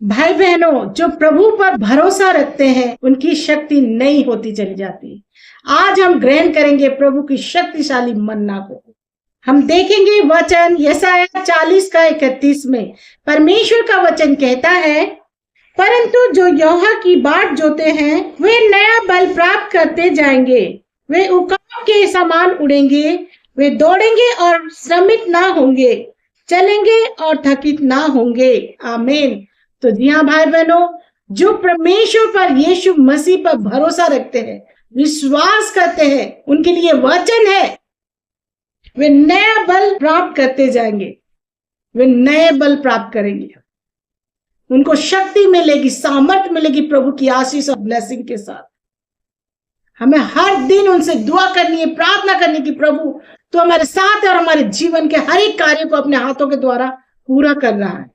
भाई बहनों, जो प्रभु पर भरोसा रखते हैं उनकी शक्ति नई होती चली जाती है। आज हम ग्रहण करेंगे प्रभु की शक्तिशाली मन्ना को। हम देखेंगे वचन यशायाह 40 का 31 में परमेश्वर का वचन कहता है, परंतु जो यहोवा की बाट जोते हैं वे नया बल प्राप्त करते जाएंगे। वे उकाब के समान उड़ेंगे, वे दौड़ेंगे और श्रमित ना होंगे, चलेंगे और थकित ना होंगे। आमीन। तो जी हाँ भाई बहनों, जो परमेश्वर पर, यीशु मसीह पर भरोसा रखते हैं, विश्वास करते हैं, उनके लिए वचन है, वे नया बल प्राप्त करते जाएंगे। वे नए बल प्राप्त करेंगे, उनको शक्ति मिलेगी, सामर्थ्य मिलेगी प्रभु की आशीष और ब्लेसिंग के साथ। हमें हर दिन उनसे दुआ करनी है, प्रार्थना करनी कि प्रभु तो हमारे साथ है और हमारे जीवन के हर एक कार्य को अपने हाथों के द्वारा पूरा कर रहा है।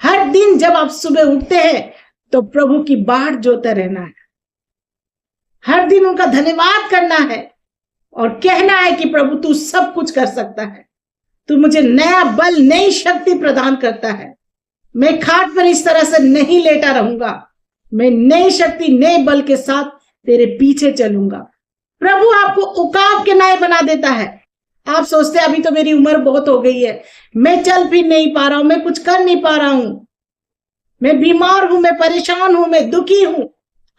हर दिन जब आप सुबह उठते हैं तो प्रभु की बाट जोते रहना है। हर दिन उनका धन्यवाद करना है और कहना है कि प्रभु तू सब कुछ कर सकता है, तू मुझे नया बल, नई शक्ति प्रदान करता है। मैं खाट पर इस तरह से नहीं लेटा रहूंगा, मैं नई शक्ति, नए बल के साथ तेरे पीछे चलूंगा। प्रभु आपको उकाब के नाय बना देता है। आप सोचते हैं अभी तो मेरी उम्र बहुत हो गई है, मैं चल फिर नहीं पा रहा हूं, मैं कुछ कर नहीं पा रहा हूं, मैं बीमार हूं, मैं परेशान हूं, मैं दुखी हूं।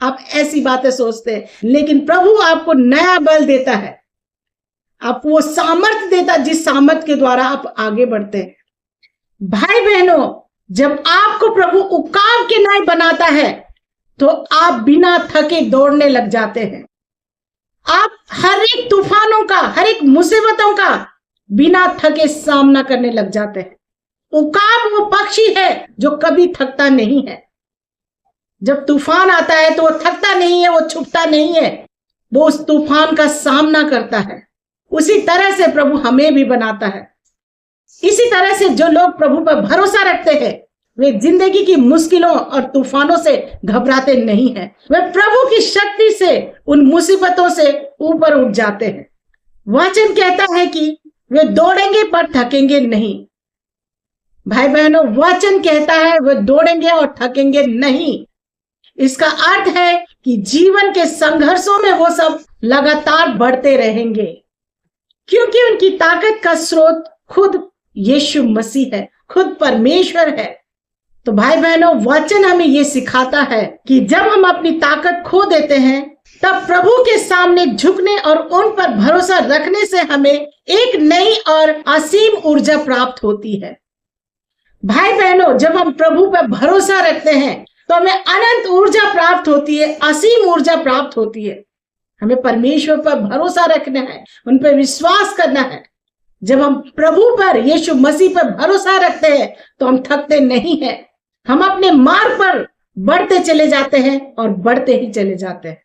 आप ऐसी बातें सोचते हैं, लेकिन प्रभु आपको नया बल देता है, आपको वो सामर्थ्य देता है जिस सामर्थ्य के द्वारा आप आगे बढ़ते हैं। भाई बहनों, जब आपको प्रभु उकाब के नाय बनाता है तो आप बिना थके दौड़ने लग जाते हैं। आप हर एक तूफानों का, हर एक मुसीबतों का बिना थके सामना करने लग जाते हैं। उकाब वो पक्षी है जो कभी थकता नहीं है। जब तूफान आता है तो वो थकता नहीं है, वो छुपता नहीं है, वो उस तूफान का सामना करता है। उसी तरह से प्रभु हमें भी बनाता है। इसी तरह से जो लोग प्रभु पर भरोसा रखते हैं वे जिंदगी की मुश्किलों और तूफानों से घबराते नहीं हैं। वे प्रभु की शक्ति से उन मुसीबतों से ऊपर उठ जाते हैं। वचन कहता है कि वे दौड़ेंगे पर थकेंगे नहीं। भाई बहनों, वचन कहता है वे दौड़ेंगे और थकेंगे नहीं। इसका अर्थ है कि जीवन के संघर्षों में वो सब लगातार बढ़ते रहेंगे, क्योंकि उनकी ताकत का स्रोत खुद यीशु मसीह है, खुद परमेश्वर है। तो भाई बहनों, वचन हमें ये सिखाता है कि जब हम अपनी ताकत खो देते हैं तब प्रभु के सामने झुकने और उन पर भरोसा रखने से हमें एक नई और असीम ऊर्जा प्राप्त होती है। भाई बहनों, जब हम प्रभु पर भरोसा रखते हैं तो हमें अनंत ऊर्जा प्राप्त होती है, असीम ऊर्जा प्राप्त होती है। हमें परमेश्वर पर भरोसा रखना है, उन पर विश्वास करना है। जब हम प्रभु पर, यीशु मसीह पर भरोसा रखते हैं तो हम थकते नहीं हैं। हम अपने मार्ग पर बढ़ते चले जाते हैं और बढ़ते ही चले जाते हैं।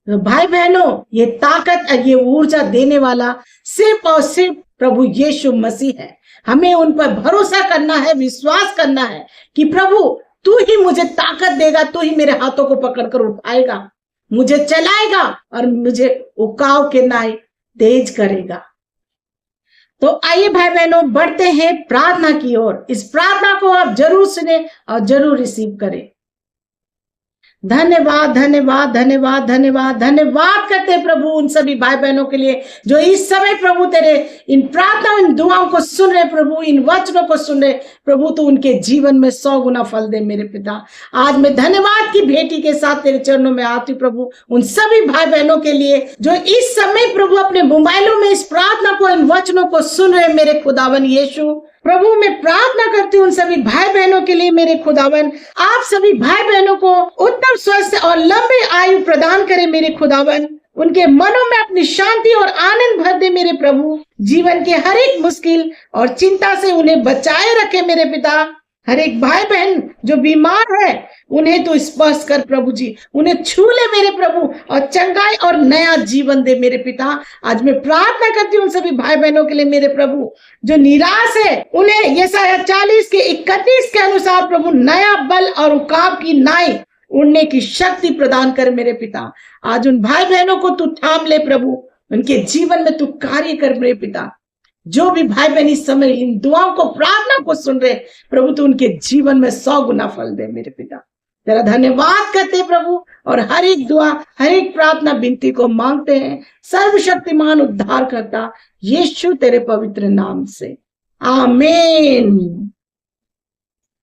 तो भाई बहनों, ये ताकत और ये ऊर्जा देने वाला सिर्फ और सिर्फ प्रभु यीशु मसीह है। हमें उन पर भरोसा करना है, विश्वास करना है कि प्रभु तू ही मुझे ताकत देगा, तू ही मेरे हाथों को पकड़कर उठाएगा, मुझे चलाएगा और मुझे उकाव के नाय तेज करेगा। तो आइए भाई बहनों, बढ़ते हैं प्रार्थना की ओर। इस प्रार्थना को आप जरूर सुने और जरूर रिसीव करें। धन्यवाद, धन्यवाद, धन्यवाद, धन्यवाद, धन्यवाद करते हैं प्रभु उन सभी भाई बहनों के लिए जो इस समय प्रभु तेरे इन प्रार्थना, इन दुआओं को सुन रहे प्रभु, इन वचनों को सुन रहे प्रभु। तो उनके जीवन में 100 गुना फल दे मेरे पिता। आज मैं धन्यवाद की भेंटी के साथ तेरे चरणों में आती प्रभु, उन सभी भाई बहनों के लिए जो इस समय प्रभु अपने मोबाइलों में इस प्रार्थना को, इन वचनों को सुन रहे मेरे खुदावन यीशु। प्रभु मैं प्रार्थना करती हूँ उन सभी भाई बहनों के लिए मेरे खुदावन, आप सभी भाई बहनों को उत्तम स्वस्थ और लंबे आयु प्रदान करें मेरे खुदावन। उनके मनों में अपनी शांति और आनंद भर दे मेरे प्रभु। जीवन के हर एक मुश्किल और चिंता से उन्हें बचाए रखे मेरे पिता। हर एक भाई बहन जो बीमार है उन्हें तो स्पर्श कर प्रभु जी, उन्हें छू ले मेरे प्रभु और चंगाई और नया जीवन दे मेरे पिता। आज मैं प्रार्थना करती हूँ उन सभी भाई बहनों के लिए मेरे प्रभु जो निराश है, उन्हें यशायाह 40 के 31 के अनुसार प्रभु नया बल और उकाब की नाई उड़ने की शक्ति प्रदान कर मेरे पिता। आज उन भाई बहनों को तू थाम ले प्रभु, उनके जीवन में तू कार्य कर मेरे पिता। जो भी भाई बहन इस समय इन दुआओं को, प्रार्थना को सुन रहे प्रभु, तो उनके जीवन में 100 गुना फल दे मेरे पिता। तेरा धन्यवाद करते प्रभु, और हर एक दुआ, हर एक प्रार्थना विनती को मांगते हैं सर्वशक्तिमान उद्धार करता यीशु तेरे पवित्र नाम से, आमीन।